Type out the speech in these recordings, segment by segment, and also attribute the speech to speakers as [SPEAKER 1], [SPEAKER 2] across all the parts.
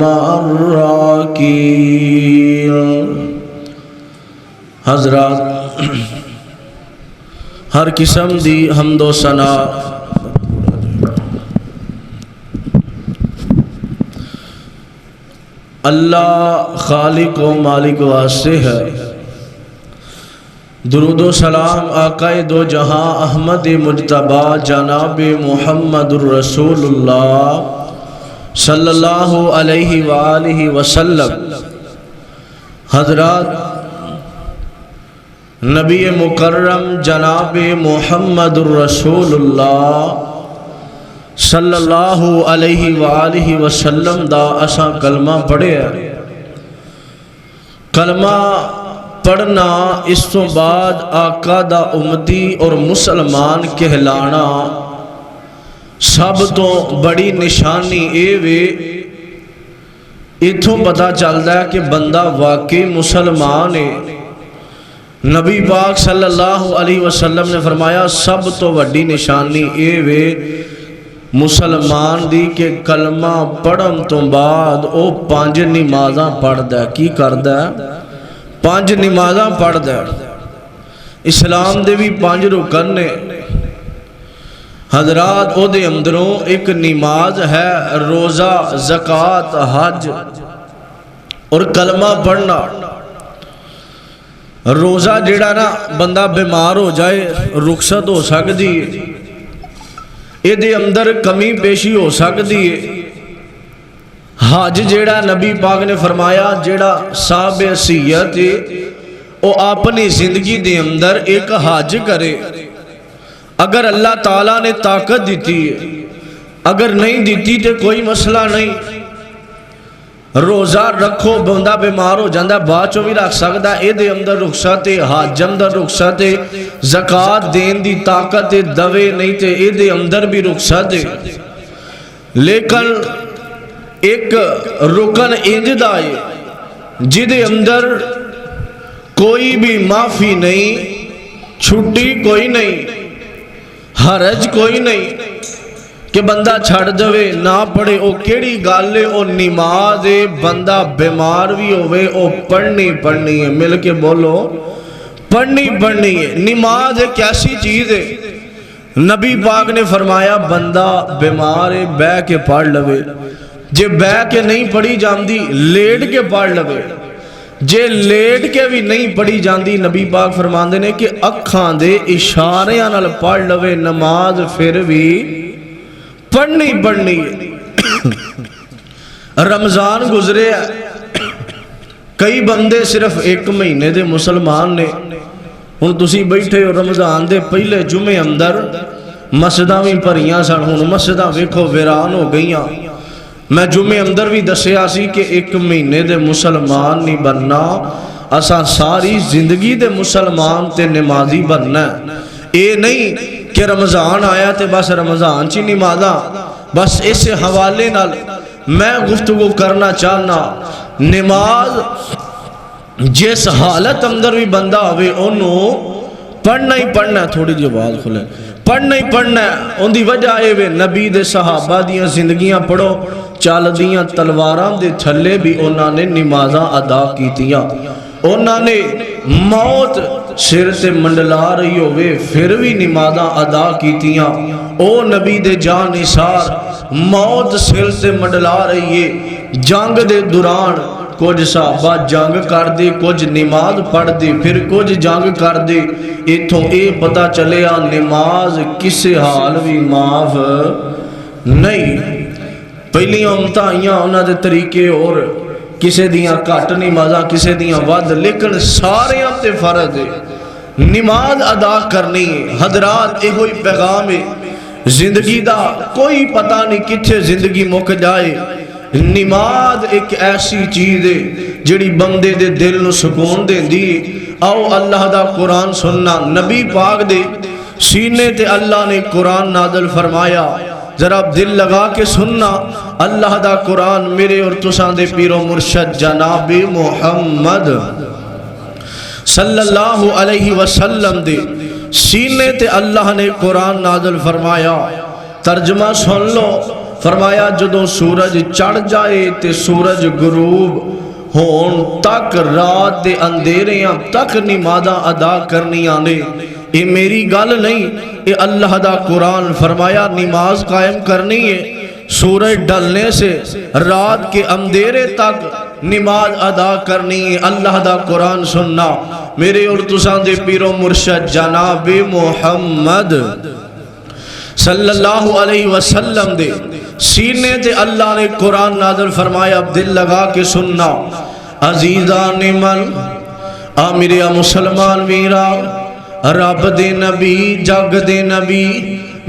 [SPEAKER 1] مع الراكعين۔ حضرات، ہر قسم دی حمد و ثنا اللہ خالق و مالک واسطے ہے۔ درود و سلام آقا دو جہاں احمد مجتبی جناب محمد الرسول اللہ صلی اللہ علیہ وآلہ وسلم۔ حضرات، نبی مکرم جناب محمد الرسول اللہ صلی اللہ علیہ وآلہ وسلم دا اساں کلمہ پڑھے ہے۔ کلمہ پڑھنا اس تو بعد آقا دا امتی اور مسلمان کہلانا سب تو بڑی نشانی اے وے، اتھوں پتہ چلتا ہے کہ بندہ واقعی مسلمان ہے۔ نبی پاک صلی اللہ علیہ وسلم نے فرمایا سب تو بڑی نشانی اے وے مسلمان دی کہ کلمہ پڑھن تو بعد او 5 نمازاں پڑھدا ہے۔ کی کردا ہے؟ 5 نمازاں پڑھدا ہے۔ اسلام دے بھی 5 رکن نے۔ حضرات، او دے اندروں ایک نماز ہے روزہ، زکوٰۃ، حج اور کلمہ پڑھنا۔ روزہ جڑا نا بندہ بیمار ہو جائے رخصت ہو سکتی ہے، یہ دے اندر کمی پیشی ہو سکتی ہے۔ حج جیڑا نبی پاک نے فرمایا جیڑا صاحب حیثیت ہے وہ اپنی زندگی دے اندر ایک حج کرے۔ اگر اللہ تعالیٰ نے طاقت دیتی ہے، اگر نہیں دیتی تو کوئی مسئلہ نہیں۔ روزہ رکھو، بندہ بیمار ہو جاندہ بعد چو بھی رکھ سکتا ہے، اے دے اندر رخصت ہے، حج اندر رخصت ہے، زکوٰۃ دین دی طاقت ہے، دوے نہیں تے اے دے اندر بھی رخصت ہے۔ لیکن ایک رکن انجدہ ہے جدے اندر کوئی بھی معافی نہیں، چھٹی کوئی نہیں، حرج کوئی نہیں کہ بندہ چھڑ دوے نہ پڑھے۔ او کیڑی گالے او نماز ہے، بندہ بیمار بھی ہوئے او پڑھنی پڑھنی ہے۔ مل کے بولو، پڑھنی پڑھنی ہے۔ نماز ایک ایسی چیز ہے، نبی پاک نے فرمایا بندہ بیمار ہے بے کے پڑھ لوے، جے بے کے نہیں پڑھی جاندی لیٹ کے پڑھ لوے، جے لیٹ کے بھی نہیں پڑھی جاندی نبی پاک فرماندے نے کہ اکھاں دے اشاریاں نال پڑھ لوے، نماز پھر بھی پڑھنی پڑھنی ہے۔ رمضان گزرے ہیں، کئی بندے صرف 1 مہینے دے مسلمان نے۔ ہن تسی بیٹھے ہو رمضان دے پہلے جمعے اندر مسجداں بھی بھریاں سن، ہن مسجداں ویکھو ویران ہو گئیاں۔ میں جمعے اندر بھی دسیا سی کہ 1 مہینے دے مسلمان نہیں بننا، اساں ساری زندگی دے مسلمان تے نمازی بننا ہے۔ اے نہیں کہ رمضان آیا تے بس رمضان چی نمازاں، بس اس حوالے نال میں گفتگو کرنا چاہنا۔ نماز جس حالت اندر بھی بندہ ہوئے انہوں پڑھنا ہی پڑھنا ہے۔ تھوڑی جی آواز کھلے، پڑھنا ہی پڑھنا ہے۔ ان دی وجہ اے وے نبی دے صحابہ دیاں زندگیاں پڑھو، چال دیاں تلواراں دے تھلے بھی انہاں نے نمازاں ادا کیتیاں۔ انہاں نے موت سر سے منڈلا رہی ہوئے پھر بھی نمازاں ادا کیتیاں۔ او نبی دے جان نثار موت سر سے منڈلا رہی ہے، جنگ دے دوران کچھ صحابہ جنگ کر دے، کچھ نماز پڑھ دے، پھر کچھ جنگ کر دے۔ اتھوں اے پتہ چلیا نماز کسے حال بھی معاف نہیں۔ پہلی امتاں آئیاں انہاں دے طریقے اور کسے دیاں کٹ نمازاں کسے دیاں ود، لیکن سارے تے فرض ہے نماز ادا کرنی ہے۔ حضرات، اے ہوئی پیغام ہے زندگی دا، کوئی پتہ نہیں کتھے زندگی مک جائے۔ نماز ایک ایسی چیز ہے جڑی بندے دے دل نو سکون دے دی۔ آؤ اللہ دا قرآن سننا، نبی پاک دے سینے تے اللہ نے قرآن نازل فرمایا، ذرا دل لگا کے سننا۔ اللہ دا قرآن میرے اور تساں دے پیر و مرشد جناب محمد صلی اللہ علیہ وسلم دے سینے تے اللہ نے قرآن نازل فرمایا۔ ترجمہ سن لو، فرمایا جدو سورج چڑھ جائے تے سورج غروب ہون تک رات دے اندھیریاں تک نمازاں ادا کرنیاں نے. یہ میری گل نہیں، یہ اللہ دا قرآن. فرمایا نماز قائم کرنی ہے سورج ڈلنے سے رات کے اندھیرے تک نماز ادا کرنی ہے. اللہ دا قرآن سننا. میرے اور تساں دے پیرو مرشد جناب محمد صلی اللہ علیہ وسلم دے سینے تے اللہ نے قرآن نازل فرمایا. دل لگا کے سننا. عزیزان من میرے مسلمان ویرا، رب دے نبی جگ دے نبی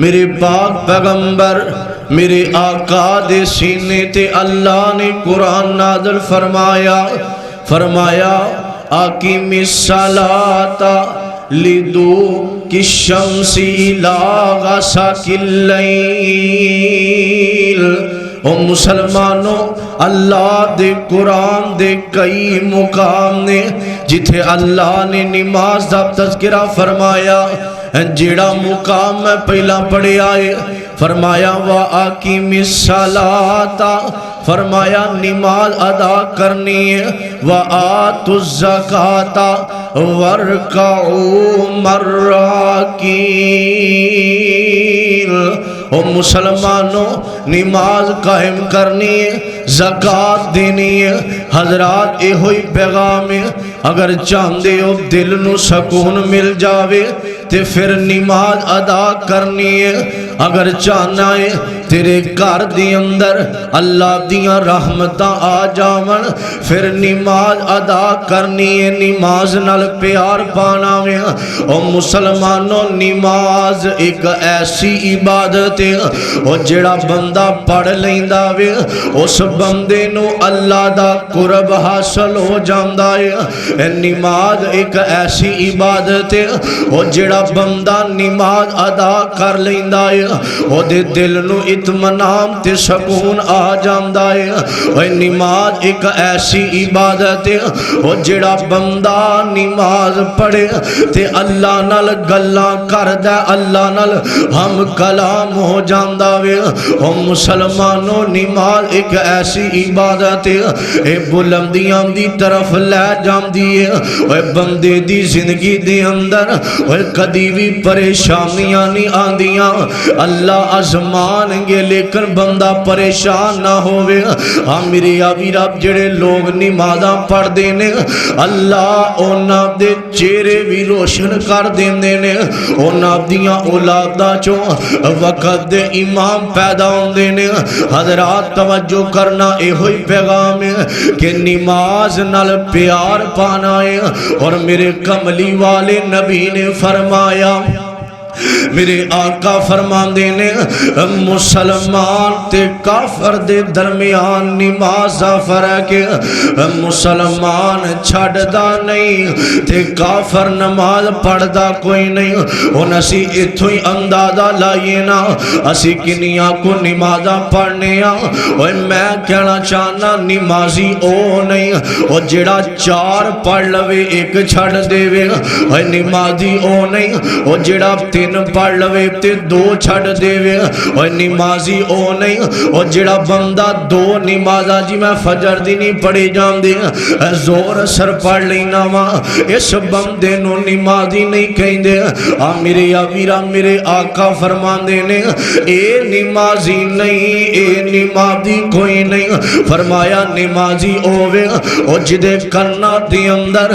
[SPEAKER 1] میرے پاک پیغمبر میرے آقا دے سینے تے اللہ نے قرآن نازل فرمایا. فرمایا اقیم الصلاۃ لدوک الشمس الی غسق اللیل. او مسلمانوں، اللہ دے قرآن دے کئی مقام نے جتھے اللہ نے نماز دا تذکرہ فرمایا. جیڑا مقام میں پہلا پڑھے آئے فرمایا وَأَقِمِ الصَّلَاةَ، فرمایا نماز ادا کرنی ہے. وَآتُوا الزَّكَاةَ وَارْكَعُوا مَعَ الرَّاكِعِينَ. او مسلمانوں، نماز قائم کرنی ہے، زکاة دینی ہے. حضرات اے ہوئی پیغام ہے، اگر چاندے ہو دل نو سکون مل جاوے تے پھر نماز ادا کرنی ہے. اگر چاہنا ہے تیرے گھر دی اندر اللہ دیاں رحمتاں آ جاون پھر نماز ادا کرنی ہے. نماز نال پیار پانا ہے. او مسلمانوں، نماز ایک ایسی عبادت ہے او جڑا بندہ پڑھ لیندا وے اس بندے نو اللہ دا قرب حاصل ہو جاندا ہے. نماز ایک ایسی عبادت ہے او جڑا بندہ نماز ادا کر لیندا ہے او دے دل نو اطمینان تے سکون آ جاندا ہے. او نماز ایک ایسی عبادت ہے او جڑا بندہ نماز پڑھے تے اللہ نال گلاں کردا، اللہ نال ہم کلام ہو جاندا وے. او مسلمانوں، نماز ایک ایسی عبادت ہے اے بلندیاں دی طرف لے جاندی ہے. او بندے دی زندگی دے اندر او کدی بھی پریشانیاں نہیں آندیاں. اللہ آزمان گے لیکن بندہ پریشان نہ ہوئے. میرے آبی رب جڑے لوگ نمازاں پڑھ دینے اللہ اونا دے چہرے بھی روشن کر دینے نے. اونا دیاں اولاداں چوں وقت دے امام پیدا ہوندے نے. حضرات توجہ کرنا، اے ہوئی پیغام ہے کہ نماز نال پیار پانا ہے. اور میرے کملی والے نبی نے فرمایا، میرے آقا فرماندے نے مسلمان تے کافر دے درمیان نماز دا فرق ہے. مسلمان چھڑدا نہیں تے کافر نماز پڑھدا کوئی نہیں. ہن اسی ایتھوں ہی اندازہ لائیے نا اسی کنیاں کو نمازاں پڑھنے آ. اوے میں کہنا چاہنا نمازی او نہیں او جڑا چار پڑھ لوے ایک چھڑ دے وے. اوے نمازی او نہیں او جڑا پڑھ لوے تے دو چھڑ دے وے. اور نمازی او نہیں اور جڑا بندہ دو نمازاں جی میں فجر دی نہیں پڑھی جان دے زور سر پڑھ لینا وا اس بندے نو نمازی نہیں کہیں دے. میرے آمیرہ میرے آقا فرماندے نے اے نمازی نہیں، اے نمازی کوئی نہیں. فرمایا نمازی اوے او جدے کرنا دی اندر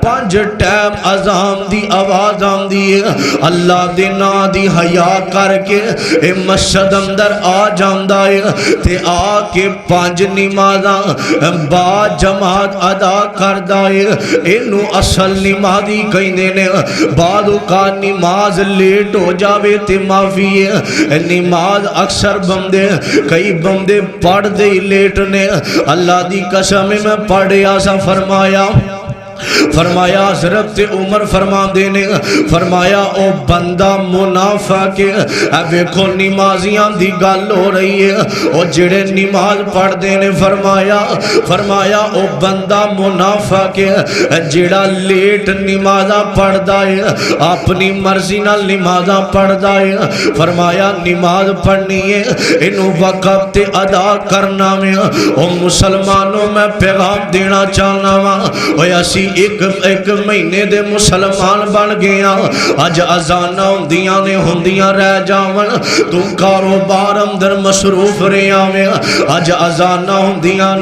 [SPEAKER 1] 5 ٹائم اذان دی آواز آندی ہے اللہ دے نا دی حیا کر کے اے مسجد اندر آ جاندا ہے تے آ کے 5 نمازاں با جماعت ادا کردا ہے. اینو اصل نمازی کہندے نے. بعد کا نماز لیٹ ہو جاوے تے معافی ہے. نماز اکثر بندے کئی بندے پڑھ دے لیٹ نے. اللہ دی قسم میں پڑھیا سا فرمایا فرمایا حضرت عمر فرما دینے فرمایا او بندہ منافق ہے ویکھو نمازیاں دی گل ہو رہی ہے او جڑے نماز پڑھ دینے فرمایا او بندہ منافق ہے جڑا لیٹ نمازاں پڑھدا ہے اپنی مرضی نال نمازاں پڑھدا ہے فرمایا نماز پڑھنی ہے انہوں وقت تے ادا کرنا میں او مسلمانوں میں پیغام دینا چاہنا وا او اسی ایک مہینے دے مسلمان بن گیا اج اذاناں ہوندیاں رہ جاون تو کاروبار اندر مصروف رہیا میں اج اذاناں ہوندیاں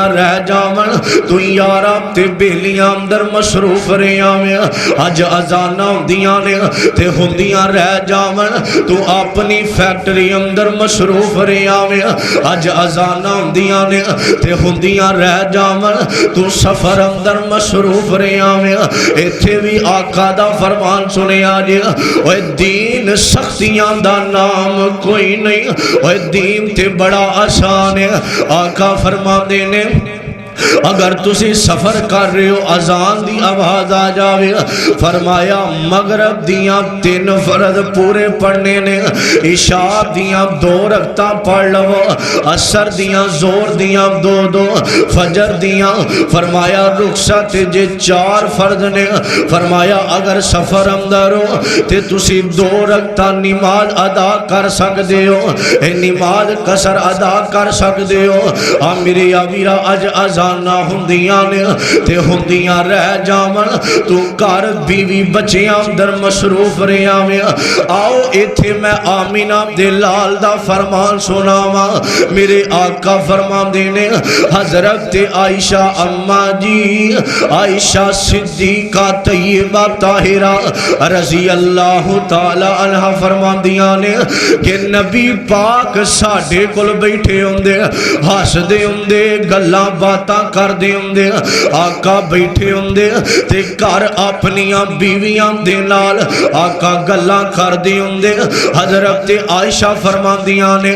[SPEAKER 1] رہ جاون تو یاراں تے بیلیاں اندر مصروف رہیا میں اج اذاناں ہوندیاں رہ جاون تو اپنی فیکٹری اندر مصروف رہیا میں اج اذاناں ہوندیاں رہ جاون تو سفر اندر مصروف رہیا میں ایتھے بھی آقا دا فرمان سنیا جی اوے دین سختیاں دا نام کوئی نہیں اوے دین تے بڑا آسان ہے آقا فرما دینے اگر تسی سفر کر رہے ہو اذان دی آواز آ جاوے فرمایا مغرب دیاں 3 فرض پورے پڑھنے نے عشاء دیاں 2 رکعتاں پڑھ لو عصر دیاں زور دیاں 2 فجر دیاں فرمایا رخصت جے 4 فرض نے فرمایا اگر سفر اندر ہو تے تسی 2 رکعتاں نماز ادا کر سکدے ہو اے نماز قصر ادا کر سکدے ہو میرے آویرا اج اذاناں ہوندیاں نے تے ہوندیاں رہ جاون تو گھر بیوی بچیاں اندر مصروف رہیا میں آؤ ایتھے میں آمینہ دے لال دا فرمان سناواں میرے آقا فرما دینے حضرت عائشہ اماں جی عائشہ صدیقہ طیبہ طاہرہ رضی اللہ تعالی عنہ فرما دیاں نے کہ نبی پاک ساڈے کول بیٹھے ہوندے ہس دے ہوندے گلاں باتاں کر دے ہوندے آقا بیٹھے ہوندے تے گھر اپنیاں بیویاں دے نال آقا گلاں کر دے ہوندے حضرت عائشہ فرماندیاں نے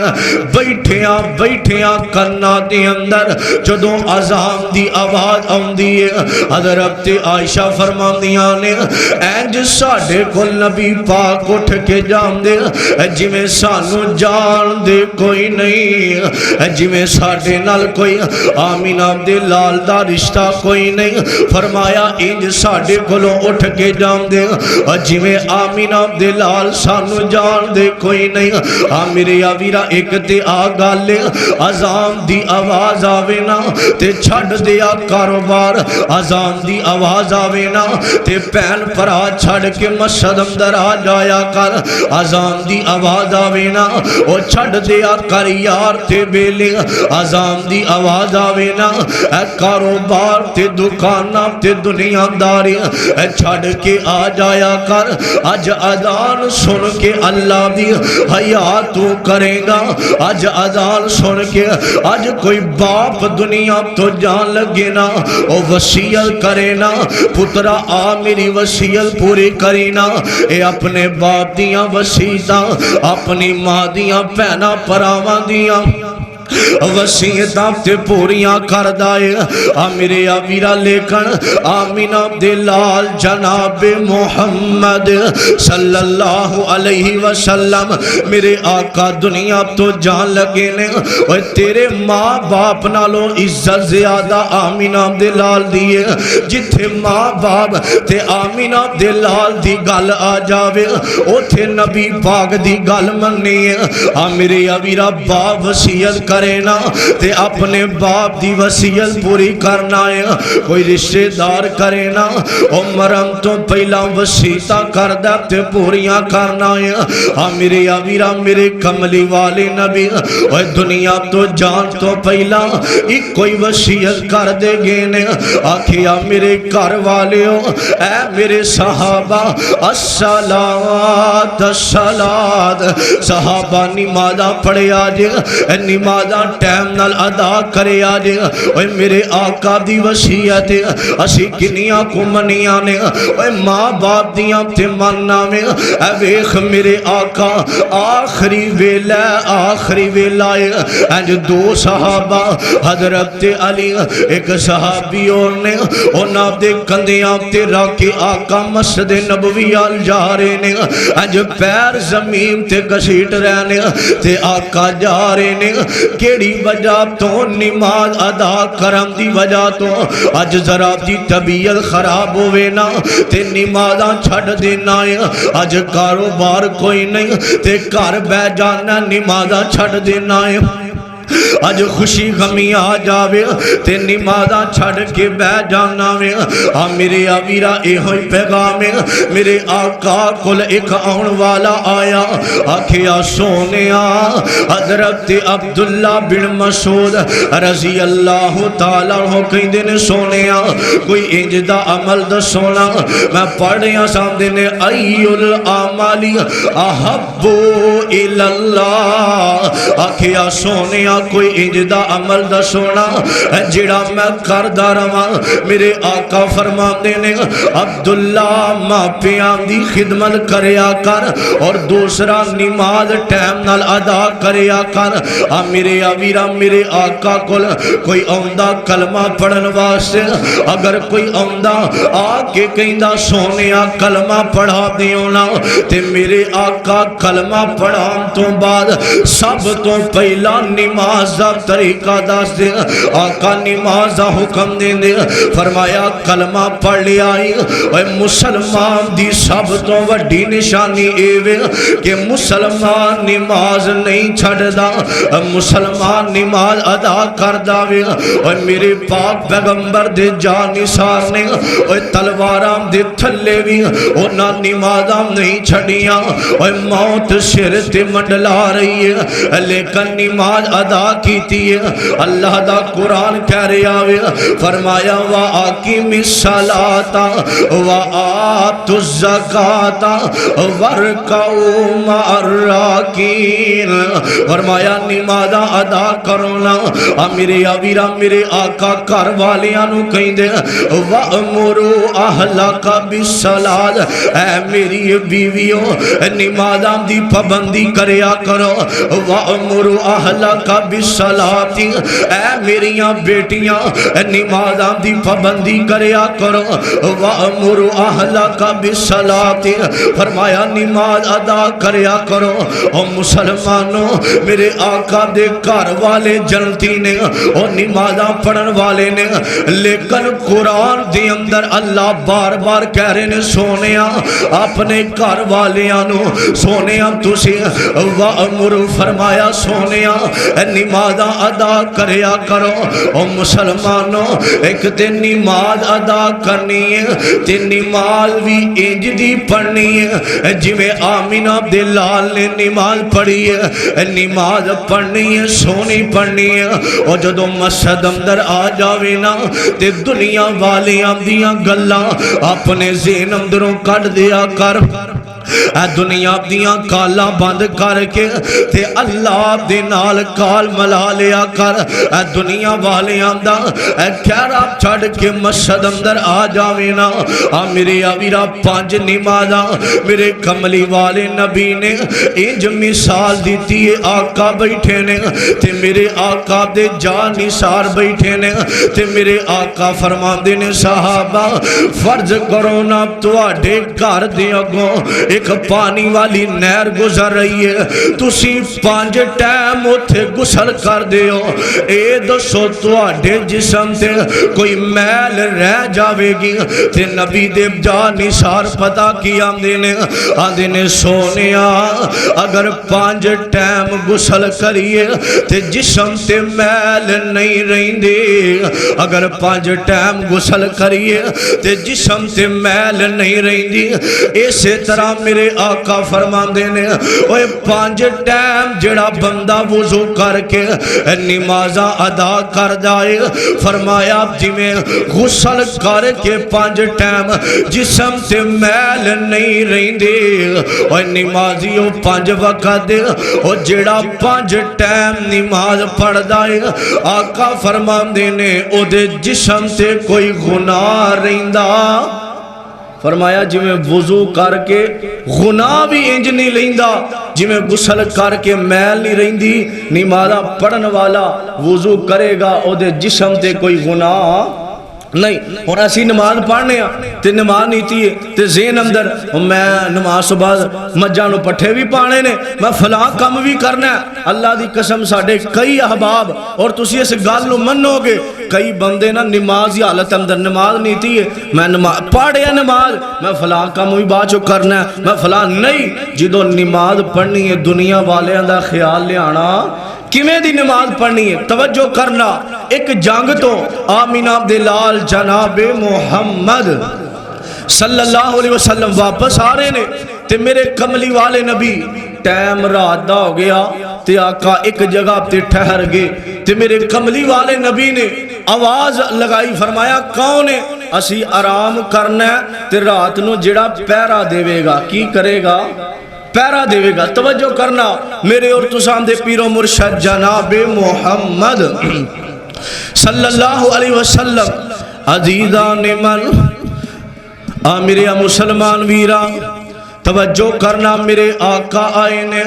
[SPEAKER 1] بیٹھیاں کنا دے اندر جدوں اذان دی آواز آوندی ہے حضرت عائشہ فرماندیاں نے انج ساڈے کول نبی پاک اٹھ کے جاندے جویں سانو جان دے کوئی نہیں جویں ساڈے نال کوئی آمینہ دے لال دا رشتہ کوئی نہیں فرمایا انج ساڈے کولوں اٹھ کے جاندے جویں آمینہ دے لال سانو جان دے کوئی نہیں میرے آویرا ایک تے آ گل اذان دی آواز آوے نا تے چھڈ دیا کاروبار اذان دی آواز آوے نا تے پہن پرا چھڈ کے مسجد اندر آ جایا کر اذان دی آواز آوے نا او چھڈ دیا کر یار تے بیلے اذان دی آواز آوے نا اے کاروبار تے دکاناں تے دنیا داری اے چھڈ کے آ جایا کر اج اذان سن کے اللہ دی حیا تو کرے گا اج اذان سن کے اج کوئی باپ دنیا تو جان لگے نا او وصیت کرے نا پترا آ میری وصیت پوری کری نا اے اپنے باپ دیاں وصیتاں اپنی ماں دیاں بہناں پراواں دیاں وصیتاں تے پوریاں کردا ہے میرے آویرا لیکن آمینہ دے لال جناب محمد صلی اللہ علیہ وسلم میرے آقا دنیا تو جان لگے نے اوے تیرے ماں باپ نالوں عزت زیادہ آمینہ دے لال دیے جتھے ماں باپ تے آمینہ دے لال دی گل آ جاوے اوتھے نبی پاک دی گل مننی ہے میرے آویرا باپ وصیت کرے نا تے اپنے باپ دی وصیت پوری کرنا ہے کوئی رشتہ دار کرے نا مرن تو پہلا وصیتاں کردہ تے پوریاں کرنا ہے میرے آویرا میرے کملی والے نبی دنیا تو جان تو پہلا ایک کوئی وصیت کر دے گے نے آکھیا میرے گھر والے ہو اے میرے صحابہ الصلاۃ الصلاۃ صحابہ نمازاں پڑھے آج نماز نمازاں ٹائم نال ادا کرے آجے اوے میرے آقا دی وصیت اسی کنیاں کو منیاں نے اوے ماں باپ دیاں تے مننا میں اے ویکھ میرے آقا آخری ویلا انج دو صحابہ حضرت علی ایک صحابی اور نے انہاں دے کندیاں تے رکھ کے آقا مسجد نبوی آل جا رہے نے انج پیر زمین تے گھسیٹ رہنے تے آقا جا رہے نے کیڑی وجہ تو نماز ادا کرن دی وجہ تو اج ذرا دی طبیعت خراب ہوئے نا تے نمازاں چھڑ دینا ہے اج کاروبار کوئی نہیں تے گھر بہ جانا نمازاں چھڑ دینا ہے اج خوشی غمی آ جاوے تے نمازاں چھڑ کے بہ جانا میں میرے آویرا اے ہوئی پیغام میرے آقا کل ایک آن والا آیا آکھیا سونیا حضرت عبداللہ بن مسعود رضی اللہ تعالیٰ ہو کئی دن سونیا کوئی انجدہ عمل دا سونا میں پڑھیا سامنے نے ای العمالی احبو الاللہ آکھیا سونیا کوئی انجدہ عمل دا سونا جڑا میں کردہ رہا میرے آقا فرماتے نے عبداللہ ماں پیام دی خدمت کریا کر اور دوسرا نماز ٹائم نال ادا کریا کر میرے آویرہ میرے آقا کل کوئی اوندہ کلمہ پڑھن واسطے اگر کوئی اوندہ آکے کہندہ سونیا کلمہ پڑھا دیونا تے میرے آقا کلمہ پڑھان تو بعد سب تو پہلا نماز دا طریقہ داس دے آقا نماز دا حکم دے دے فرمایا کلمہ پڑھ لیا اے مسلمان دی سب تو وڈی نشانی ایوے کہ مسلمان نماز نہیں چھڑ دا مسلمان نماز ادا کر داوے اے میرے پاک پیغمبر دے جانی سار نے اے تلوارام دے تھلے بھی اونا نمازاں نہیں چھڑیاں اے موت سر تے منڈلا رہی ہے لیکن نماز ادا کیتی ہے اللہ دا قرآن کہہ رہا ہے فرمایا وَآقِمِ الصَّلَاةَ وَآتُوا الزَّكَاةَ وَارْكَعُوا مَعَ الرَّاكِعِينَ فرمایا نمازاں ادا کرنا میرے آویرہ میرے آقا گھر والیاں نو کہیں دے وَأْمُرُوا أَهْلَكَ بِالصَّلَاةِ اے میری بیویوں نمازاں دی پابندی کریا کرو وَأْمُرُوا أَهْلَكَ بِالصَّلَاةِ اے میریاں بیٹیاں نمازاں دی پابندی کریا کرو وَأْمُرُوا أَهْلَكَ بِالصَّلَاةِ فرمایا نماز ادا کریا کرو او مسلمانوں میرے آقا دے گھر والے جنتی نے او نمازاں پڑھن والے نے لیکن قرآن دے اندر اللہ بار بار کہہ رہے نے سونیا اپنے گھر والیاں نو سونیا تسی وَأْمُرُوا فرمایا سونیا نمازاں ادا کریا کرو او مسلمانوں ایک تے نماز ادا کرنی ہے تے نماز بھی انج دی پڑھنی ہے جی میں آمینہ دلال نے نماز پڑھی ہے نماز پڑھنی ہے سونی پڑھنی ہے اور جدو مسجد اندر آ جاوے نا تے دنیا والیاں دیاں گلاں اپنے ذہن اندروں کٹ دیا کر اے دنیا دیاں کالاں بند کر کے تے اللہ دے نال کال ملا لیا کر اے دنیا والیاں دا اے کہرا چھڑ کے مسجد اندر آ جاوے نا میرے آویرہ 5 نمازاں میرے کملی والے نبی نے انج مثال دیتی ہے آقا بیٹھے نے تے میرے آقا دے جان نثار بیٹھے نے تے میرے آقا فرماندے نے صحابہ فرض کرو نا تواڈے گھر دے اگوں ایک پانی والی نہر گزر رہی ہے تسی 5 ٹائم اتھے غسل کر دیو اے دسو تواڈے جسم تے کوئی میل رہ جاوے گی تے نبی دے جان نثار پتہ کی آندے نے سونیا اگر 5 ٹائم غسل کریے تے جسم تے میل نہیں رہندے اگر 5 ٹائم غسل کریے تے جسم تے میل نہیں رہندی اسی طرح میرے آقا فرماندے نے اوے 5 ٹائم جڑا بندہ وضو کر کے نمازاں ادا کر جائے فرمایا جی میں غسل کر کے 5 ٹائم جسم تے میل نہیں رہندے اوے نمازی او 5 وقت دے او جڑا 5 ٹائم نماز پڑھ جائے آقا فرماندے نے او دے جسم تے کوئی گناہ رہندا فرمایا جی میں وضو کر کے گناہ بھی انج نہیں لیندا جی میں غسل کر کے میل نہیں رہندی نمازہ پڑھن والا وضو کرے گا او دے جسم تے کوئی گناہ نہیں اور ایسی نماز پڑھنے تے نماز نیتی ہے تے ذہن اندر میں نماز صبح مجھانو پٹھے بھی پانے نے میں فلاں کم بھی کرنا ہے اللہ دی قسم ساڑھے کئی احباب اور تسی اس گالو منو گے کئی بندے نا نماز یا حالت اندر نماز نیتی ہے میں نماز پڑھے نماز میں فلاں کم بھی باچو کرنا ہے میں فلاں نہیں جدو نماز پڑھنی ہے دنیا والے اندر خیال لے آنا کمیں دی نماز پڑھنی ہے توجہ کرنا ایک جنگ تو آمینہ دلال جناب محمد صلی اللہ علیہ وسلم واپس آ رہے نے تے میرے کملی والے نبی ٹائم رات دا ہو گیا تے آقا ایک جگہ تے ٹھہر گئے تے میرے کملی والے نبی نے آواز لگائی فرمایا کون ہے اسی آرام کرنا ہے تے رات نو جڑا پیرا دے گا کی کرے گا پیرا دے گا توجہ کرنا میرے اور تسان دے پیر و مرشد جناب محمد صلی اللہ علیہ وسلم عزیزان من میرے مسلمان ویرا توجہ کرنا میرے آقا آئے نے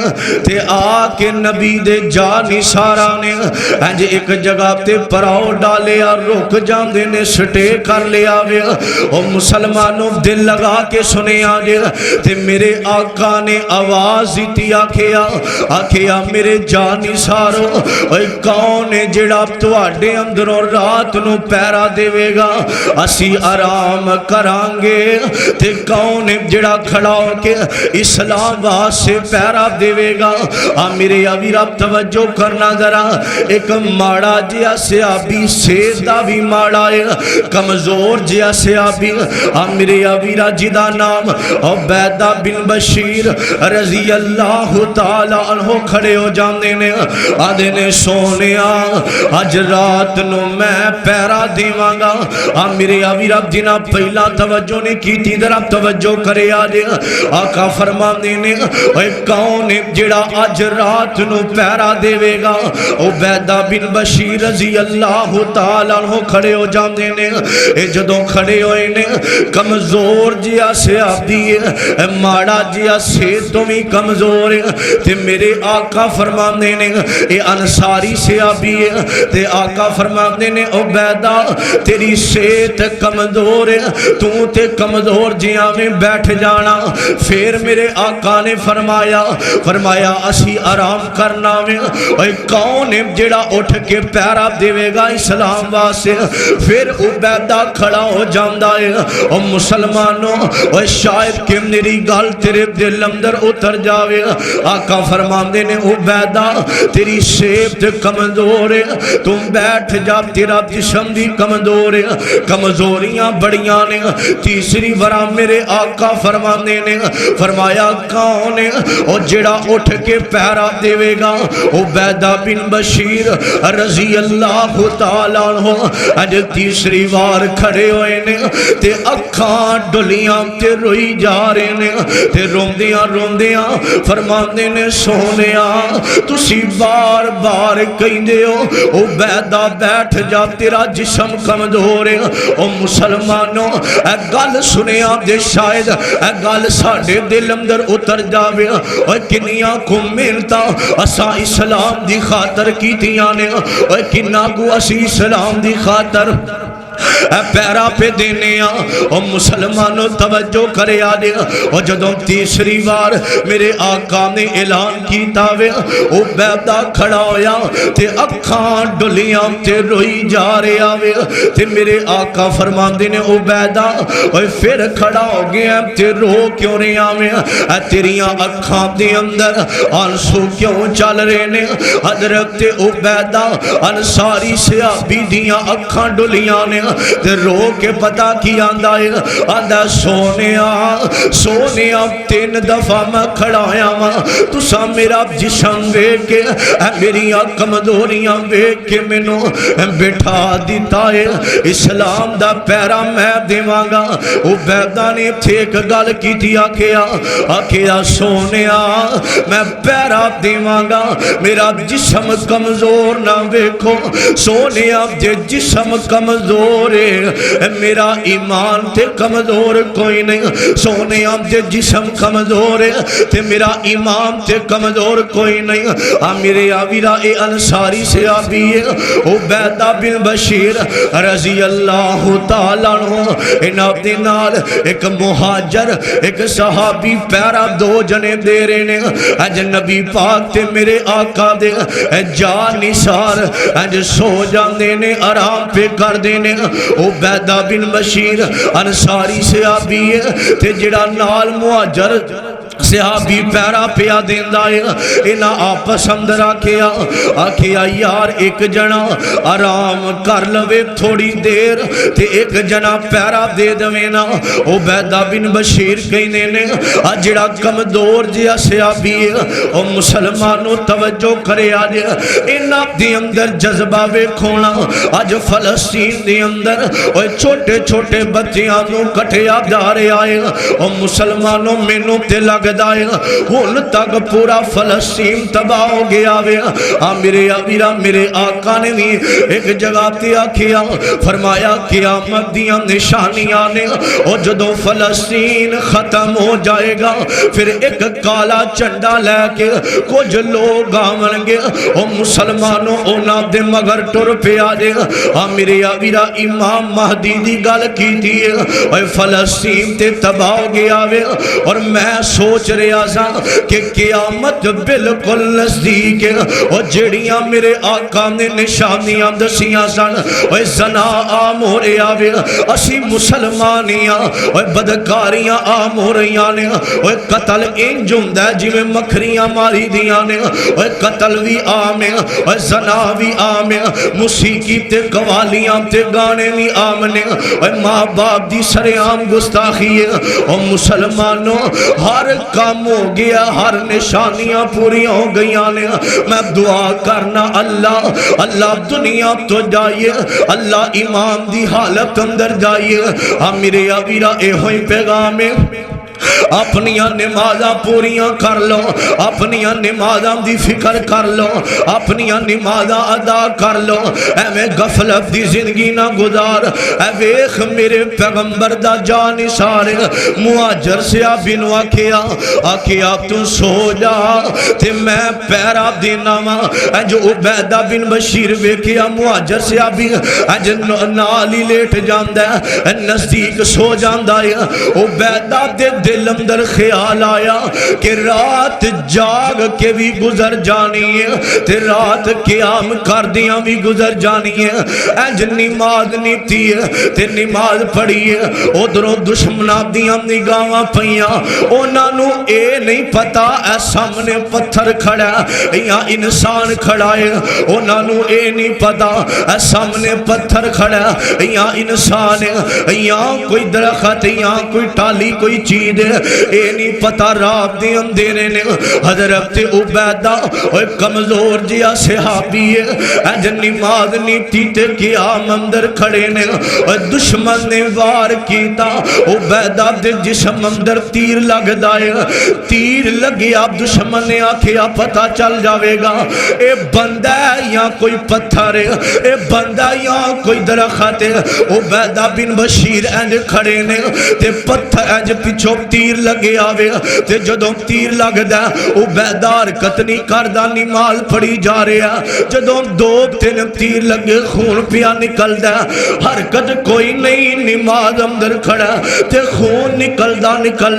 [SPEAKER 1] تے آکے نبی دے جانی سارا نے انجھے ایک جگہ تے پراؤ ڈالے رک جاندے نے سٹے کر لیا وے او مسلمانوں دل لگا کے سنے آجے تے میرے آقا نے آواز دیتی آکھیا میرے جانی سارو اوہ کون ہے جڑا تواڈے اندروں رات نو پیرا دے گا اسی آرام کرانگے تے کون ہے جڑا کھڑا ہو کہ اسلام واسے پیرا دے گا میرے ابھی رب توجہ کرنا ذرا ایک ماڑا جیا سیابی سیدہ بھی ماڑا ہے کمزور جیا سیابی میرے ابھی رب جدا نام عبیدہ بن بشیر رضی اللہ تعالیٰ عنہ کھڑے ہو جاندے نے آدھے نے سونیا آج رات نو میں پیرا دیواں گا میرے ابھی رب جنا پہلا توجہ نے کی تھی ذرا توجہ کرے آجے آقا فرمانے نے اے کون جڑا آج رات نو پیرا دے گا عبیدہ بن بشیر رضی اللہ تعالیٰ عنہ کھڑے ہو جاندے نے اے جدوں کھڑے ہوئے نے کمزور جیا سیابی ہے ماڑا جیا تو بھی کمزور ہے تے میرے آقا فرمانے نے اے انصاری سیابی ہے تے آقا فرمانے نے عبیدہ تیری صحت کمزور ہے تو تے کمزور جیا میں بیٹھ جانا پھر میرے آقا نے فرمایا اسی آرام کرنا میں اے کون ہے جڑا اٹھ کے پیرا دے گا اسلام واسے پھر عبیدہ کھڑا ہو جاندہ ہے اور مسلمانوں اے شاید کہ میری گال تیرے دل اندر اتر جاوے آقا فرماندے نے عبیدہ تیری صحت کمزور ہے تم بیٹھ جا تیرا جسم بھی کمزور ہے کمزوریاں بڑیاں نے تیسری برا میرے آقا فرماندے نے فرمایا کون ہے اور جڑا اٹھ کے پیرا دے گا عبیدہ بن بشیر رضی اللہ تعالیٰ عنہ اج تیسری بار کھڑے ہوئے نے تے اکھاں ڈلیاں تے روئی جا رہے نے تے روندیاں فرماندے نے سونیا تسی بار بار کہندے ہو عبیدہ بیٹھ جا تیرا جسم کمزور ہے او مسلمانوں اے گل سنیا دے شاید اے گل ساڑھے دل اندر اتر جاوے اور کنیاں کو ملتا اسا اسلام دی خاطر کی تیانے اور کنہ کو اسی اسلام دی خاطر پیرا پہ دینے اور مسلمانوں توجہ کرے آدھے اور جدوں تیسری بار میرے آقا نے اعلان کیتا وے عبیدہ کھڑا ہویا تے اکھاں ڈلیاں تے روئی جا رہے آوے تے میرے آقا فرماندے نے عبیدہ اور پھر کھڑا ہو گیا تے رو کیوں رہے آوے تیریاں اکھاں دے اندر آنسو کیوں چل رہے نے حضرت عبیدہ انصاری صحابی دیاں اکھاں ڈلیاں نے تے رو کے پتا کی آندا ہے، آندا سونیا سونیا 3 دفعہ میں کھڑایا وا، تسا میرا جسم ویکھ کے میری کمزوریاں ویکھ کے مینوں بٹھا دیتا ہے، اسلام دا پیرا میں دیواں گا۔ عبیدہ نے تھے ایک گل کیتی، آکھیا سونیا میں پیرا دیواں گا، میرا جسم کمزور نہ ویکھو، سونیا جے جسم کمزور ہے میرا ایمان تے کمزور کوئی نہیں، سونیا جے جسم کمزور ہے تے میرا ایمان تے کمزور کوئی نہیں۔ میرے آویرہ اے انصاری سے آبی ہے عبیدہ بن بشیر رضی اللہ تعالیٰ عنہ، ان اپنے نال ایک مہاجر ایک صحابی پیرا 2 جنے دے رہے نے، اج نبی پاک تے میرے آقا دے جا نثار اج سو جاندے نے، آرام پہ کر دینے۔ عبیدہ بن بشیر انصاری سے آبی ہے تے جڑا نال مہاجر صحابی پیرا پیا دیندا ہے، انہاں آپس اندر آکھیا یار ایک جنا آرام کر لوے تھوڑی دیر تے ایک جنا پیرا دے دوے نا۔ عبیدہ بن بشیر کہنے نے جڑا کمزور جیا صحابی ہے او مسلمانوں توجہ کرے، آج انہاں دے اندر جذبہ ویکھونا، آج فلسطین دے اندر اوے چھوٹے چھوٹے بچیاں نوں کٹھیا جا رہے آئے، او مسلمانوں مینوں تے لگدا ہے ہن تک پورا فلسطین تباہ ہو گیا وے۔ میرے آویرہ میرے آقا نے بھی ایک جگہ تے آکھیا، فرمایا قیامت دیاں نشانیاں نے، اور جدو فلسطین ختم ہو جائے گا پھر ایک کالا چنڈا لے کے کچھ لوگ آون گے، او مسلمانوں اونا دے مگر ٹر پہ آجے۔ میرے آویرہ امام مہدی دی گل کی تھی، اور فلسطین تے تباہ ہو گیا وے، اور میں سوچ رہا سا کہ قیامت بالکل نزدیک ہے، اور جڑیاں میرے آقا نے نشانیاں دسیاں سن، اور زنا عام ہو رہا وے، اسی مسلمانیاں اور بدکاریاں عام ہو رہیاں نے، اور قتل انج ہوندا ہے جویں مکھریاں ماری دیاں نے، اور قتل بھی عام ہے اور زنا بھی عام ہے، موسیقی تے قوالیاں تے گانے بھی عام نے، اور ماں باپ دی سرعام گستاخی ہے۔ اور مسلمانوں ہر کام ہو گیا، ہر نشانیاں پوری ہو گئیاں نے، میں دعا کرنا اللہ اللہ دنیا تو جائیے، اللہ امام دی حالت اندر جائیے۔ میرے آویرہ اے ہوئی پیغام ہے، اپنیاں نمازاں پوریاں کر لو، اپنیاں نمازاں دی فکر کر لو، اپنیاں نمازاں ادا کر لو، اے میں غفلت دی زندگی نہ گزار۔ اے ویخ میرے پیغمبر دا جان نثار مہاجر سے آبینو آکھیا تو سو جا تے میں پیرا دینا وا۔ اے جو عبیدہ بن بشیر ویکھیا مہاجر سے آبی اج نالی لیٹ جاندا ہے، نزدیک سو جاندا ہے، عبیدہ دے دل اندر خیال آیا کہ رات جاگ کے بھی گزر جانی ہے تے رات قیام کر دیاں بھی گزر جانی ہے، اج نماز نہیں تھی تے نماز پڑھی ہے، ادھروں دشمناں دیاں نگاہاں پئیاں، انہاں نوں اے نہیں پتا اے سامنے پتھر کھڑا ہے یا انسان کھڑا ہے، انہاں نوں اے نہیں پتا اے سامنے پتھر کھڑا ہے یا انسان ہے، یا کوئی درخت یا کوئی ٹالی کوئی چیز اے نہیں پتا، رات دے اندھیرے نے۔ حضرت عبیدہ اور کمزور جیا صحابی ہے، اج نماز نیتی تے قیام اندر کھڑے نے، اور دشمن نے وار کیتا، عبیدہ دے جسم اندر تیر لگ دائے، تیر لگیا، دشمن نے آکھیا پتا چل جاوے گا اے بندہ ہے یا کوئی پتھر ہے، اے بندہ یا کوئی درخت ہے۔ عبیدہ بن بشیر انج کھڑے نے تے پتھر انج پچھو تیر لگے آوے تے جدوں تیر لگ دا عبیدہ حرکت نہیں کردہ، نماز پڑھی جا رہا، جدوں 2-3 تیر لگے خون پیا نکل دا، حرکت کوئی نہیں، نماز اندر کھڑا تے خون نکل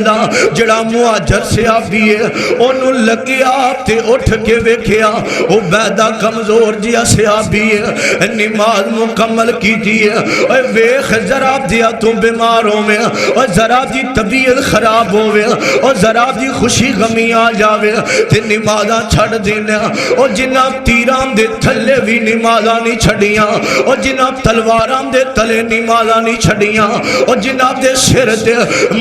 [SPEAKER 1] دا، جڑا مہاجر سے آبی ہے انہوں لگیا تے اٹھ کے ویکھیا عبیدہ کمزور جیا سے آبی ہے، نماز مکمل کی دی ہے، ویخ ذرا دیا تو بیماروں میں، اور ذرا دی طبیعت خراب ہوئے اور ذرا دی خوشی غمی آ جاوے تے نمازاں چھڑ دینا اور جنہاں تیران دے تھلے بھی نمازاں نہیں چھڑیاں اور جنہاں تلواران دے تلے نمازاں نہیں چھڑیاں اور جنہاں دے سر دے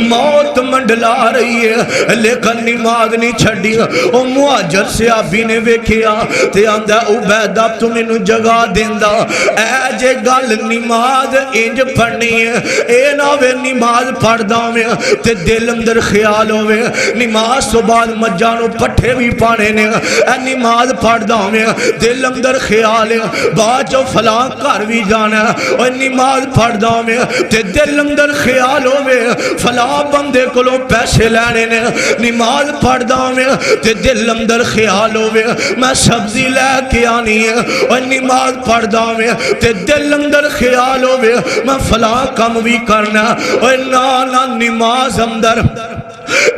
[SPEAKER 1] موت منڈلا رہی ہے لیکن نماز نہیں چھڑی اور مہاجر صحابی نے ویکھیا تے آندا عبیدہ تو مینوں جگہ دیندا اے جے گل نماز انج پڑھنی ہے اے نہ وے نماز پڑھدا میں تے دل اندر خیال ہوے نماز تو بعد مجھاں نو پٹھے بھی پانے نے اے نماز پڑھدا میں دل اندر خیال ہے بعد جو فلاں گھر بھی جانا اور نماز پڑھدا میں تے دل اندر خیال ہوے فلاں بندے کولوں پیسے لینے نے نماز پڑھدا میں تے دل اندر خیال ہوے میں سبزی لے کے آنی ہے اور نماز پڑھدا میں تے دل اندر خیال ہوے میں فلاں کم بھی کرنا اور نہ نماز اندر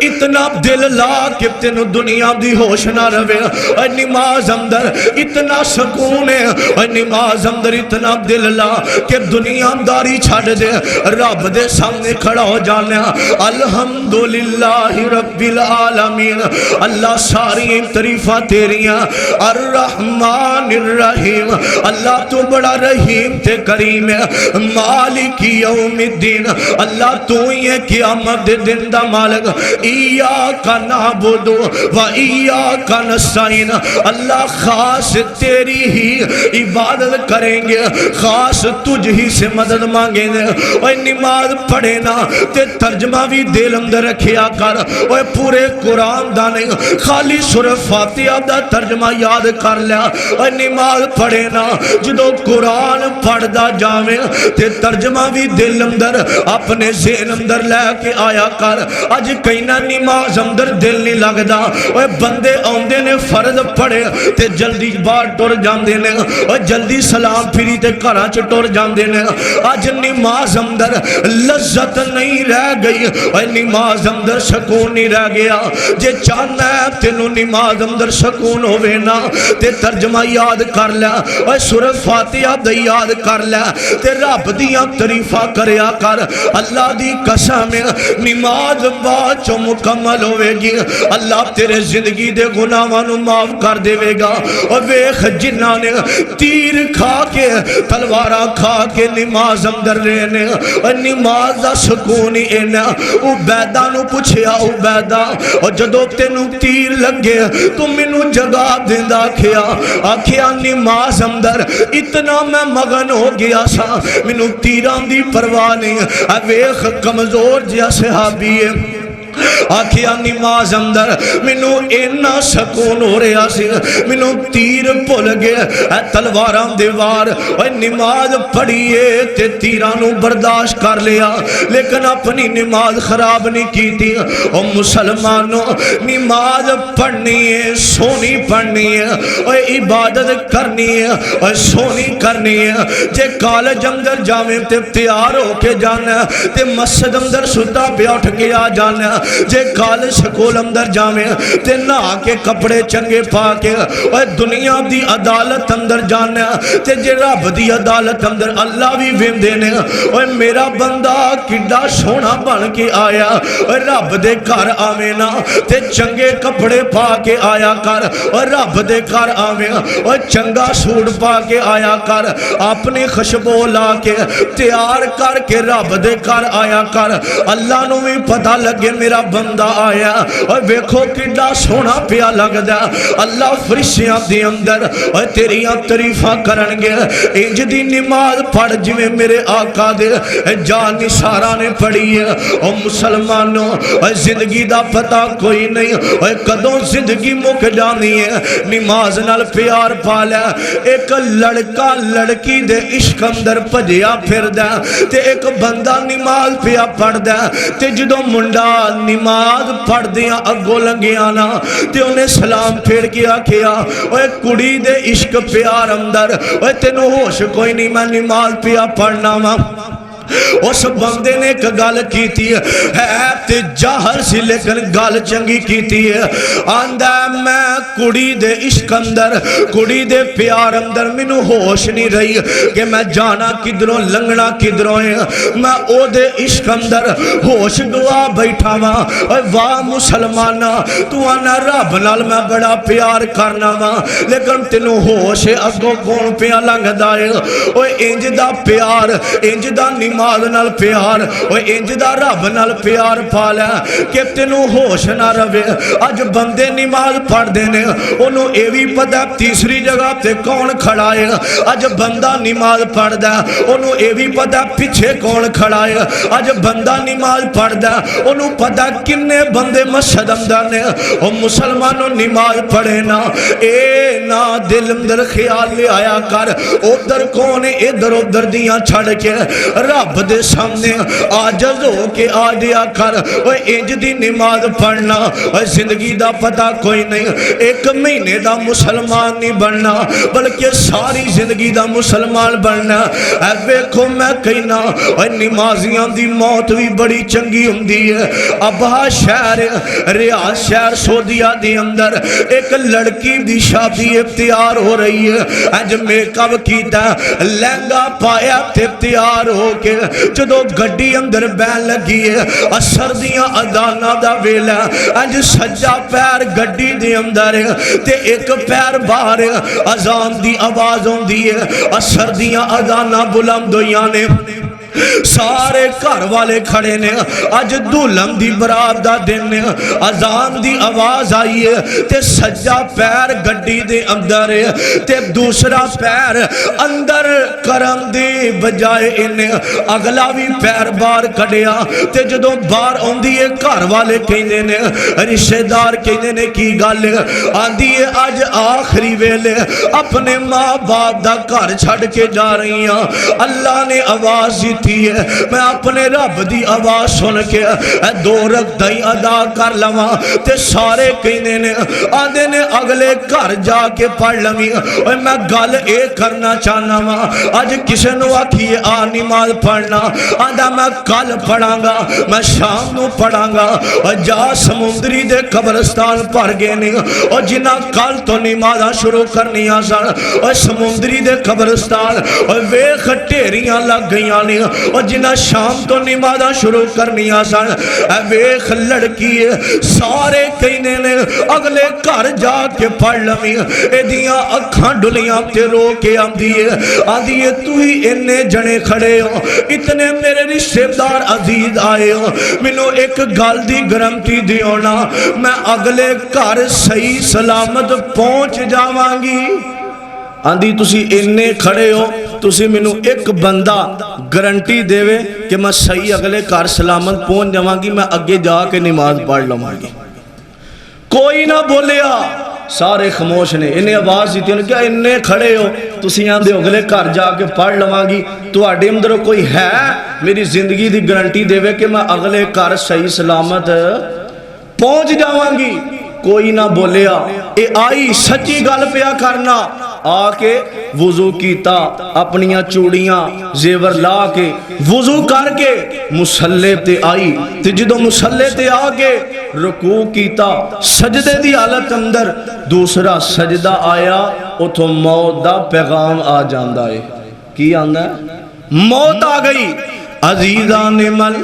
[SPEAKER 1] اتنا دل لا کہ تینو دنیا دی ہوش نہ روے اور نماز اندر اتنا سکون ہے اور نماز اندر اتنا دل لا کہ دنیا داری چھڑ دے رب دے سامنے کھڑا ہو جانا الحمدللہ رب العالمین اللہ ساری تعریفاں تیریاں الرحمن الرحیم اللہ تو بڑا رحیم تے کریم ہے مالک یوم الدین اللہ تو ہی ہے قیامت دے دن دا مالک ایاک نعبد و ایاک نستعین اللہ خاص تیری ہی عبادت کریں گے خاص تجھ ہی سے مدد مانگیں گے اور نماز پڑھے نا تے ترجمہ بھی دل اندر رکھیا کر اور پورے قرآن دا نہیں خالی سورہ فاتحہ دا ترجمہ یاد کر لیا اور نماز پڑھے نا جدو قرآن پڑھ دا جاویں تے ترجمہ بھی دل اندر اپنے ذہن اندر لے کے آیا کر اج کئی نہ نماز اندر دل نہیں لگدا اور بندے آندے نے فرض پڑھے تے جلدی باہر ٹر جاندے نے اور جلدی سلام پھری تے گھراں چ ٹر جاندے نے اج نماز اندر لذت نہیں رہ گئی اور نماز اندر سکون نہیں رہ گیا جے چاہنا ہے تینوں نماز اندر سکون ہوے نا تے ترجمہ یاد کر لے اور سورہ فاتحہ دا یاد کر لے تے رب دیاں تعریفاں کریا کر اللہ دی قسم نماز بعد چوں مکمل ہوئے گی اللہ تیرے زندگی دے گناہاں نو معاف کر دے گا اور ویکھ جنہاں نے تیر کھا کے تلواراں کھا کے نماز اندر رہنے اور نماز دا سکون ہی اینا عبیدہ نو پوچھیا عبیدہ اور جدو تینوں تیر لگے تو مینوں جگہ دیندا آکھیا نماز اندر اتنا میں مغن ہو گیا سا مینوں تیران دی پرواہ نہیں ویکھ کمزور جیا صحابی ہے آکھیا نماز اندر مینوں اینا سکون ہو رہا سی مینوں تیر بھول گئے تلواراں دے وار اور نماز پڑھیے تے تیرانوں برداشت کر لیا لیکن اپنی نماز خراب نہیں کی تھی اور مسلمانوں نماز پڑھنی ہے سونی پڑھنی ہے اور عبادت کرنی ہے اور سونی کرنی ہے جے کالج اندر جاویں تے تیار ہو کے جانا تے مسجد اندر ستا پہ اٹھ کے آ جانا جے کالج سکول اندر جاویں تے نہا کے کپڑے چنگے پا کے اور دنیا دی عدالت اندر جانا تے جے رب دی عدالت اندر اللہ بھی ویندے نے اور میرا بندہ کڈا سونا بن کے آیا اور رب دے گھر آویں نا تے چنگے کپڑے پا کے آیا کر اور رب دے گھر آویں اور چنگا سوٹ پا کے آیا کر اپنی خوشبو لا کے تیار کر کے رب دے گھر آیا کر اللہ نو بھی پتہ لگے میرا بندہ آیا اور ویکھو کڈا سونا پیا لگدا اللہ فرشتیاں دے اندر اور تیریاں تعریفاں کرن گے انج دی نماز پڑھ جویں میرے آقا دے جان نثاراں نے پڑھی ہے اور مسلمانوں اور زندگی دا پتہ کوئی نہیں اور کدوں زندگی مک جانی ہے نماز نال پیار پا لے ایک لڑکا لڑکی دے عشق اندر بھجیا پھردا تے ایک بندہ نماز پیا پڑھدا تے جدوں منڈا نماز پڑھ دیاں اگو لنگیاں نا تے انہیں سلام پھیر کیا کیا اوے کڑی دے عشق پیار اندر اوے تینوں ہوش کوئی نہیں میں نماز پیا پڑھنا وا اس بندے نے ایک گل کیتی ہے تے جاہل سی لیکن گل چنگی کیتی ہے آندا میں کڑی دے عشق اندر کڑی دے پیار اندر مینوں ہوش نہیں رہی کہ میں جانا کدھروں لنگنا کدھروں ہے میں او دے عشق اندر ہوش گوا بیٹھا وا واہ مسلمانا تو آنا رب نال میں بڑا پیار کرنا وا لیکن تینوں ہوش اگوں کون پیا لنگدا ہے او انج دا پیار انج دا نماز نال پیار او انج دا رب نال پیار پا لے کہ تینوں ہوش نہ رہے اج بندے نماز پڑھ دینے انہوں اے بھی پتہ تیسری جگہ تے کون کھڑا ہے اج بندہ نماز پڑھ دا انہوں اے بھی پتہ پیچھے کون کھڑا ہے اج بندہ نماز پڑھ دا انہوں پتہ کنے بندے مسجد اندر نے او مسلمانوں نماز پڑھے نا اے نا دل اندر خیال لے آیا کر ادھر کون ادھر ادھر دیاں چھڑ کے رب دے سامنے عاجز ہو کے آ دیا کر او انج دی نماز پڑھنا او زندگی دا پتہ کوئی نہیں ایک مہینے دا مسلمان نہیں بننا بلکہ ساری زندگی دا مسلمان بننا اے ویکھو میں کہنا او نمازیاں دی موت بھی بڑی چنگی ہوندی ہے ابہا شہر ریاض شہر سعودیہ دی اندر ایک لڑکی دی شادی اختیار ہو رہی ہے اج میک اپ کیتا لہنگا پایا تے تیار ہو کے جدو گڈی اندر بہن لگی ہے اثر دیاں ادانا دا ویلا اج سجا پیر گڈی دے اندر تے ایک پیر باہر اذان دی آواز ہوندی ہے اثر دیاں ادانا بلند ہویاں نے سارے گھر والے کھڑے نے اج دلہن دی برات دا دن نے اذان دی آواز آئی ہے تے سجا پیر گڈی دے اندر تے دوسرا پیر اندر کرن دی بجائے انہیں اگلا بھی پیر باہر کڑیا تے جدو باہر ہوندی ہے گھر والے کہندے نے رشتہ دار کہندے نے کی گل آندی ہے اج آخری ویلے اپنے ماں باپ دا گھر چھڑ کے جا رہی ہاں اللہ نے آواز دی میں اپنے رب دی آواز سن کے دو رکعتیں ادا کر لواں تے سارے کہندے نے آندے نے اگلے گھر جا کے پڑھ لویں اور میں گل اے کرنا چاہنا وا اج کسے نو آکھیے آ نماز پڑھنا آندا میں کل پڑھاں گا میں شام نو پڑھاں گا اور جا سمندری دے قبرستان پر گئے نے اور جنہاں کل تو نمازاں شروع کرنیاں سن اور سمندری دے قبرستان اور ویکھ ڈھیریاں لگ گئیاں نے اور جنہ شام تو نمازاں شروع کرنیاں سن اے ویکھ لڑکی سارے کہنے نے اگلے گھر جا کے پڑھ لویں ایدیاں اکھاں ڈلیاں تے رو کے آندی ہے تو ہی انے جنے کھڑے ہو اتنے میرے رشتہ دار عزیز آئے ہو مینوں ایک گل دی گارنٹی دیو نا میں اگلے گھر صحیح سلامت پہنچ جاواں گی آندی تسی انے کھڑے ہو تسی مینوں ایک بندہ گارنٹی دیوے کہ میں صحیح اگلے گھر سلامت پہنچ جاواں گی میں اگے جا کے نماز پڑھ لواں گی کوئی نہ بولیا سارے خاموش نے انہیں آواز دیتی انہیں کیا انہیں کھڑے ہو تسی آندے اگلے گھر جا کے پڑھ لواں گی تو آڈے اندر کوئی ہے میری زندگی دی گارنٹی دیوے کہ میں اگلے گھر صحیح سلامت پہنچ جاواں گی کوئی نہ بولیا اے آئی سچی گل پیا کرنا آ کے وضو کیتا اپنیاں چوڑیاں زیور لا کے وضو کر کے مسلے تے آئی تے جدو مسلے تے آگے رکوع کیتا سجدے دی حالت اندر دوسرا سجدہ آیا اتھو موت دا پیغام آ جاندہ ہے کی آندہ ہے موت آ گئی عزیزان من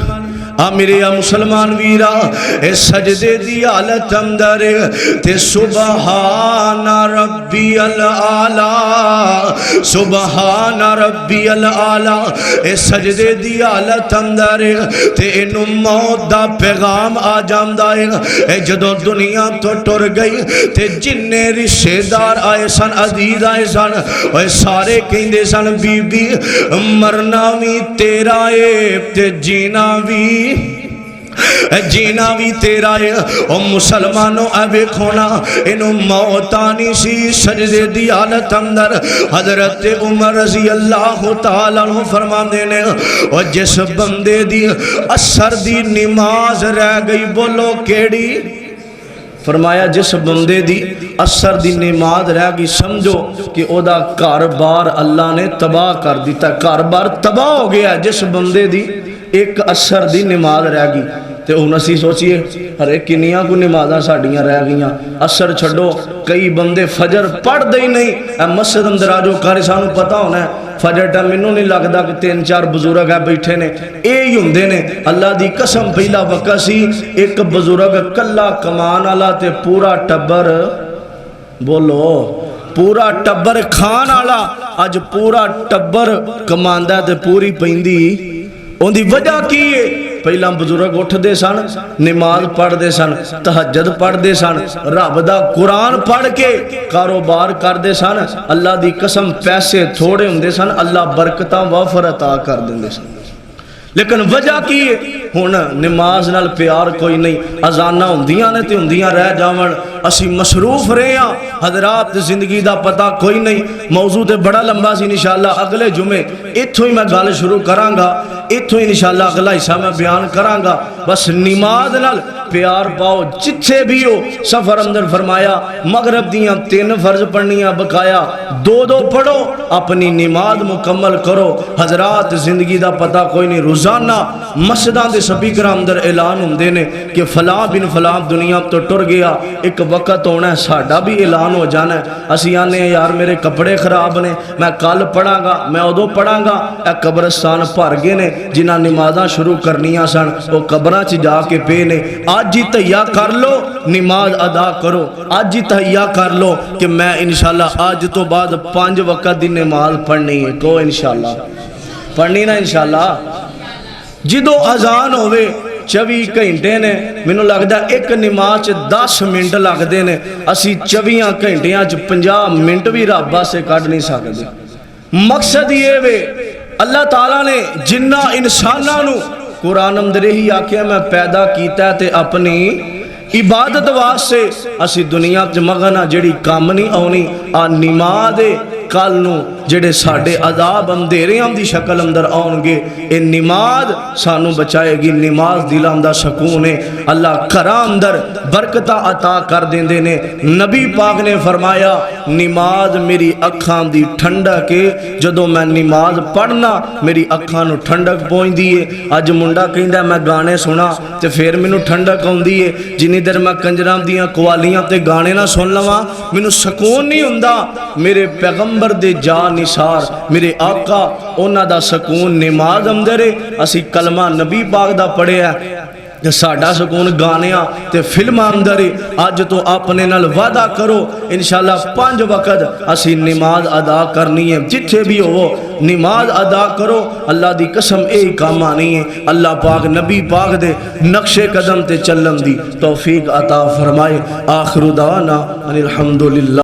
[SPEAKER 1] میرے مسلمان ویرا اے سجدے دی حالت اندر تے سبحان ربی العالی سبحان ربی العالی اے سجدے دی حالت اندر تے انہوں موت دا پیغام آ جاندہ ہے اے جدو دنیا تو ٹر گئی تے جننے رشتہ دار آئے سن عزیز آئے سن اے سارے کہندے سن بی بی مرنا بھی تیرا ہے تے جینا بھی جینا بھی تیرا ہے او مسلمانوں اے کھونا انہوں موتانی سی سجدے دی حالت اندر حضرت عمر رضی اللہ تعالیٰ عنہ فرما دینے اور جس بندے دی اثر دی نماز رہ گئی بولو کیڑی فرمایا جس بندے دی اثر دی نماز رہ گئی سمجھو کہ او دا گھر بار اللہ نے تباہ کر دیتا، گھر بار تباہ ہو گیا جس بندے دی ایک اثر دی نماز رہ گئی۔ تے ہن اسی سوچئے ارے کنیاں کو نمازاں ساڈیاں رہ گئیاں، اثر چھڈو کئی بندے فجر پڑھ دے ہی نہیں۔ اے مسجد اندر آجو کر سانو پتہ ہونا ہے فجر ٹائم مینوں نہیں لگدا کہ 3-4 بزرگ ہے بیٹھے نے، اے ہی ہوندے نے۔ اللہ دی قسم پہلا وقت سی ایک بزرگ کلا کمان والا تے پورا ٹبر، بولو پورا ٹبر کھان والا، اج پورا ٹبر کماندا تے پوری پیندی۔ اون دی وجہ کی ہے؟ پہلا بزرگ اٹھ دے سن، نماز پڑھ دے سن، تہجد پڑھ دے سن، رب دا قرآن پڑھ کے کاروبار کر دے سن۔ اللہ دی قسم پیسے تھوڑے ہوندے سن، اللہ برکتاں وافر عطا کر دیندے سن۔ لیکن وجہ کی ہے؟ ہن نماز نال پیار کوئی نہیں، اذاناں ہوندیاں نے تے ہوندیاں رہ جاون، اسی مصروف رہے ہاں حضرات، زندگی دا پتہ کوئی نہیں۔ موضوع تے بڑا لمبا سی، انشاءاللہ اگلے جمعے ایتھوں ہی میں گل شروع کراں گا، ایتھوں ہی انشاءاللہ اگلا حصہ میں بیان کراں گا۔ بس نماز نال پیار پاؤ جتھے بھی ہو۔ سفر اندر فرمایا مغرب دیاں 3 فرض پڑھنیاں بقایا 2 پڑھو، اپنی نماز مکمل کرو۔ حضرات زندگی دا پتہ کوئی نہیں، روزانہ مسجداں دے سپیکر اندر اعلان ہوندے نے کہ فلاں بن فلاں دنیا تو ٹر گیا، ایک وقت ہونا ہے ساڈا بھی اعلان ہو جانا ہے۔ اسی آنے یار میرے کپڑے خراب نے، میں کل پڑھاں گا، میں ادو پڑھاں گا، اے قبرستان بھر گئے نے، جنہاں نمازاں شروع کرنیاں سن وہ قبراں چ جا کے پے نے۔ آج ہی تہیا کر لو، نماز ادا کرو، آج ہی تہیا کر لو کہ میں انشاءاللہ آج تو بعد 5 وقت دی نماز پڑھنی ہے، کو انشاءاللہ پڑھنی نا انشاءاللہ۔ جدو اذان ہوئے 24 گھنٹے نے، مینوں لگدا ایک نماز 10 منٹ لگدے نے، اسی 24 گھنٹیاں 50 منٹ بھی رب واسطے کڈ نہیں سکدے۔ مقصد یہ وے اللہ تعالیٰ نے جنہ انساناں نو قرآن اندر ہی آکھیا میں پیدا کیتا ہے تے اپنی عبادت واسطے، اسی دنیا چ مغنا جڑی کام نہیں آنی آ نماز کل نو جڑے ساڈے عذاب اندھیریاں دی شکل اندر آن گے، اے نماز سانو بچائے گی۔ نماز دلاں دا سکون ہے، اللہ گھراں اندر برکتاں عطا کر دیندے نے۔ نبی پاک نے فرمایا نماز میری اکھاں دی ٹھنڈک ہے، جدوں میں نماز پڑھنا میری اکھاں نو ٹھنڈک پہنچدی ہے۔ اج منڈا کہندا میں گانے سنا تے پھر مینوں ٹھنڈک آندی ہے، جنی دیر میں کنجراں دیاں قوالیاں تے گانے نہ سن لواں مینوں سکون نہیں ہوندا۔ میرے پیغمبر دے جا نثار میرے آقا انہاں دا سکون نماز اندر ہے۔ اسی کلمہ نبی پاک دا پڑھیا ہے، ساڈا سکون گانیاں تے فلماں اندر ہے۔ اج تو اپنے نال وعدہ کرو انشاءاللہ 5 وقت اسی نماز ادا کرنی ہے، جتھے بھی ہو نماز ادا کرو۔ اللہ دی قسم اے کام آنی ہے۔ اللہ پاک نبی پاک دے نقش قدم تے چلن دی توفیق عطا فرمائے۔ آخر دعوانا ان الحمدللہ۔